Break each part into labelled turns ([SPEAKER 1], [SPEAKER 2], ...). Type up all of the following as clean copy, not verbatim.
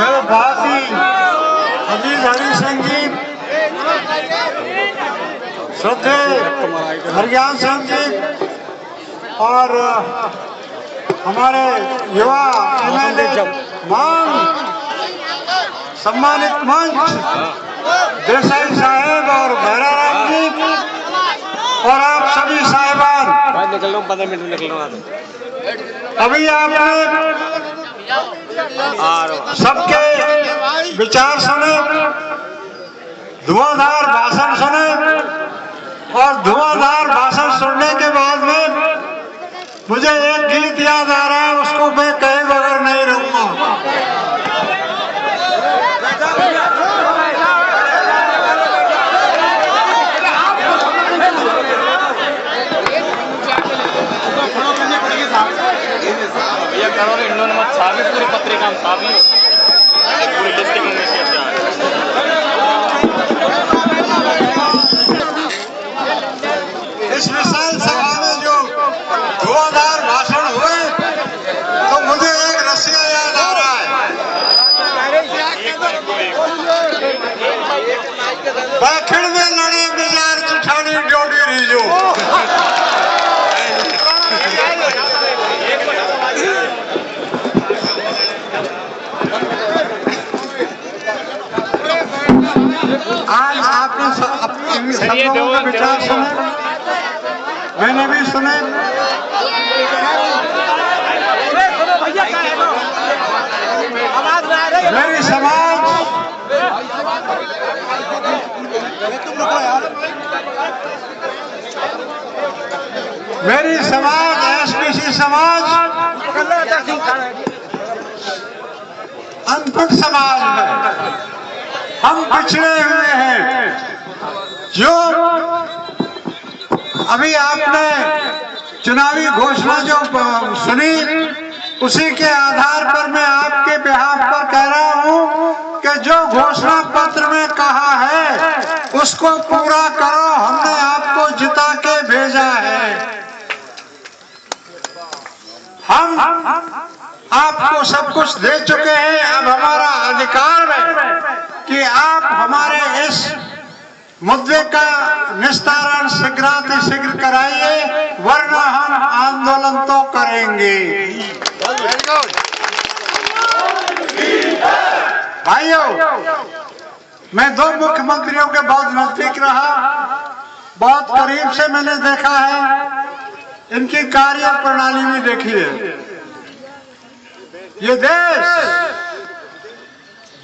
[SPEAKER 1] मेरे भाई अजीज हरि सिंह जी, श्रद्धे हरियाण सिंह जी और हमारे युवा एमएलए मांग सम्मानित मंच देसाई साहेब और भैराराम जी और आप सभी साहिबान,
[SPEAKER 2] निकल रहा हूँ 15 मिनट में निकल रहा हूँ।
[SPEAKER 1] अभी आपने सबके विचार सुने, धुआंधार भाषण सुने और धुआंधार भाषण सुनने के बाद में मुझे एक गीत याद आ रहा है, उसको मैं कहे बगैर नहीं रहूंगा।
[SPEAKER 2] इन्होंने मत छापी पूरी पत्रिका में छापी पूरी डिस्ट्रिक्ट में
[SPEAKER 1] इस विशाल सभा में जो धुआंधार भाषण हुए तो मुझे एक रसिया याद आ रहा है। बैठड़ में लड़े बाजार जुठानी ड्योटी रीजो। आज आपने सब लोगों के विचार सुने, मैंने भी सुने। मेरी समाज एसपीसी समाज अनपढ़ समाज है, हम पिछड़े हुए हैं। जो अभी आपने चुनावी घोषणा जो सुनी, उसी के आधार पर मैं आपके बिहाफ पर कह रहा हूं कि जो घोषणा पत्र में कहा है उसको पूरा करो। हमने आपको जिता के भेजा है। हम आपको सब कुछ दे चुके हैं। अब हमारा अधिकार है कि आप हमारे इस मुद्दे का निस्तारण शीघ्र कराइए, वरना हम आंदोलन तो करेंगे। भाइयों, मैं दो मुख्यमंत्रियों के बहुत नजदीक रहा, बहुत करीब से मैंने देखा है, इनकी कार्य प्रणाली में देखी है। ये देश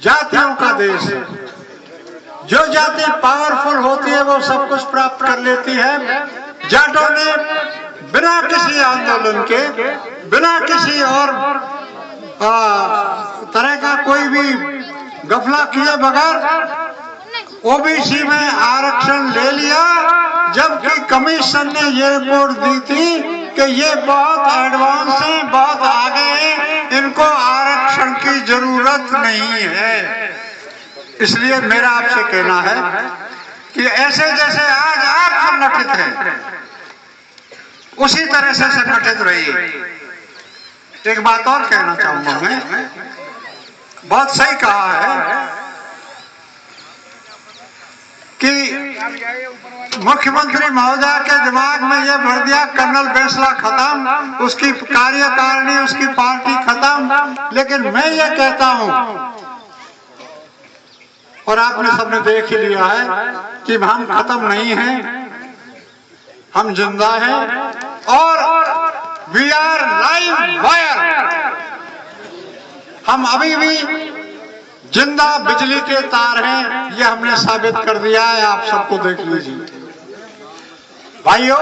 [SPEAKER 1] जातियों का देश है। जो जाति पावरफुल होती है वो सब कुछ प्राप्त कर लेती है। जाटों ने बिना किसी आंदोलन के, बिना किसी और तरह का कोई भी गफला किए बगैर ओबीसी में आरक्षण ले लिया, जबकि कमीशन ने ये रिपोर्ट दी थी कि ये बहुत एडवांस हैं, बहुत आगे हैं, इनको आरक्षण की जरूरत नहीं है। इसलिए मेरा आपसे कहना है कि ऐसे जैसे आज आप संगठित हैं, उसी तरह से संगठित रहिए। एक बात और कहना चाहूंगा मैं, बहुत सही कहा है कि मुख्यमंत्री महोदय के दिमाग में यह भर दिया कर्नल बैंसला खत्म, उसकी कार्यकारिणी, उसकी पार्टी खत्म। लेकिन मैं ये कहता हूं, और आपने सबने देख ही लिया है कि हम खत्म नहीं हैं, हम जिंदा हैं और वी आर लाइव वायर। हम अभी भी जिंदा बिजली के तार हैं, ये हमने साबित कर दिया है। आप सबको देख लीजिए। भाइयों,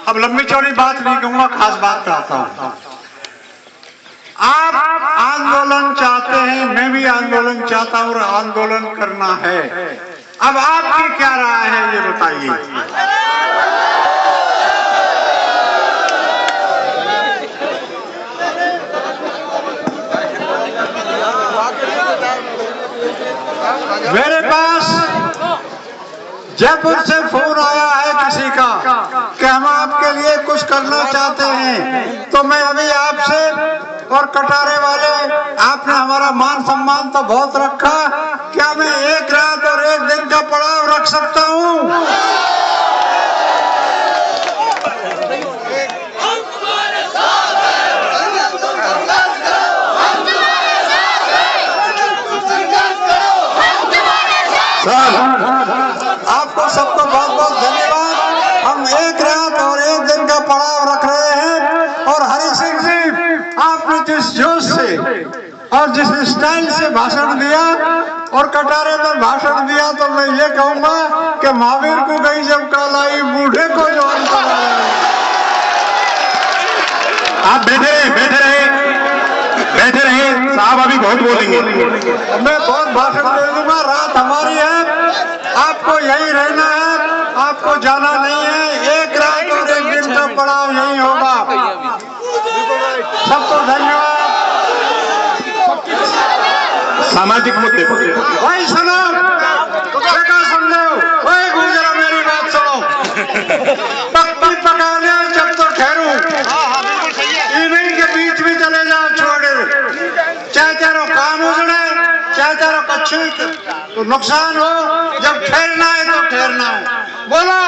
[SPEAKER 1] अब लंबी चौड़ी बात नहीं कहूंगा, खास बात करता हूं। आप आंदोलन चाहते हैं, मैं भी आंदोलन चाहता हूं और आंदोलन करना है। अब आपकी क्या राय है ये बताइए। मेरे पास जयपुर से फोन आया है किसी का कि हम आपके लिए कुछ करना चाहते हैं, तो मैं अभी आपसे और कटारे वाले, आपने हमारा मान सम्मान तो बहुत रखा, क्या मैं एक रात और एक दिन का पड़ाव रख सकता हूँ? आपको सबको बहुत बहुत धन्यवाद। हम एक रात और एक दिन का पड़ाव रख रहे हैं और हरि सिंह जी, आपने जिस जोश से और जिस स्टाइल से भाषण दिया और कटारे पर भाषण दिया, तो मैं ये कहूंगा कि महावीर को गई जब काल आई, बूढ़े को जो अंतर आया।
[SPEAKER 3] आप बैठे रहे साहब, अभी बहुत बोलेंगे।
[SPEAKER 1] मैं बहुत भाषण दे दूंगा, रात हमारी है, आपको यही रहना है, आपको जाना नहीं है। एक रात और एक दिन का पड़ाव यही होगा। सबको धन्यवाद।
[SPEAKER 3] सामाजिक मुद्दे
[SPEAKER 1] भाई सुनो, जगह सुन लो, वही जरा मेरी बात सुनो। पक्की पकाने जब तो ठहरू, इन्हीं के बीच में चले जाओ, छोड़, चाहे तेरा काम उजड़े, चाहे तेरा कच्छु तो नुकसान हो, जब ठहरना है तो ठहरना है। बोलो